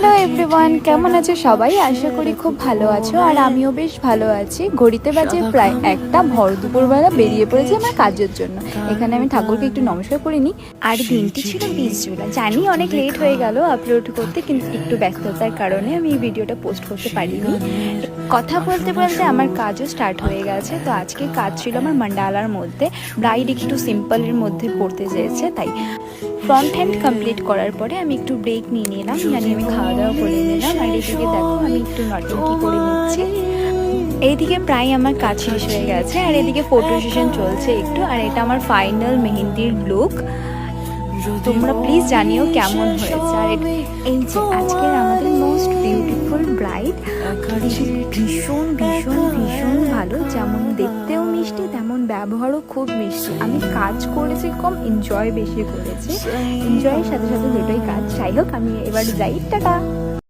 Hello everyone, কেমন আছো সবাই? আশা করি খুব ভালো আছো আর আমিও বেশ ভালো আছি। ঘড়িতে বাজে প্রায় 1টা, ভর দুপুরবেলা বেরিয়ে পড়েছি আমার কাজের জন্য। এখানে আমি ঠাকুরকে একটু নমস্কার করে নিই। আর দিনটি ছিল 20 জুলাই। জানি অনেক লেট হয়ে গেল আপলোড করতে, কিন্তু একটু ব্যস্ততার কারণে আমি এই ভিডিওটা পোস্ট করতে পারিনি। কথা বলতে বলতে আমার কাজও স্টার্ট হয়ে গেছে। তো আজকে কাজ ছিল আমার মান্ডালার মধ্যে। ব্রাইড একটু সিম্পলের মধ্যে পড়তে চেয়েছে, তাই ফ্রন্ট হ্যান্ড কমপ্লিট করার পরে আমি একটু ব্রেক নিয়ে নিলাম, জানি আমি খাওয়া দাওয়া করে নিলাম। আর এদিকে দেখো আমি একটু নটঙ্কি করে নিচ্ছি। এইদিকে প্রায় আমার কাজ শেষ হয়ে গেছে আর এদিকে ফটো সেশন চলছে একটু। আর এটা আমার ফাইনাল মেহেন্দির লুক। তোমরা প্লিজ জানিও কেমন হয়েছে। আর এই যে আজকের আমাদের মোস্ট বিউটিফুল ব্রাইড, ভীষণ ভীষণ ভীষণ ভালো। যেমন দেখতেও মিষ্টি, তেমন ব্যবহারও খুব মিষ্টি। আমি কাজ করেছি কম, এনজয় বেশি করেছি। এনজয়ের সাথে সাথে দুটোই কাজ। যাই হোক, আমি এবার যাই, টাটা।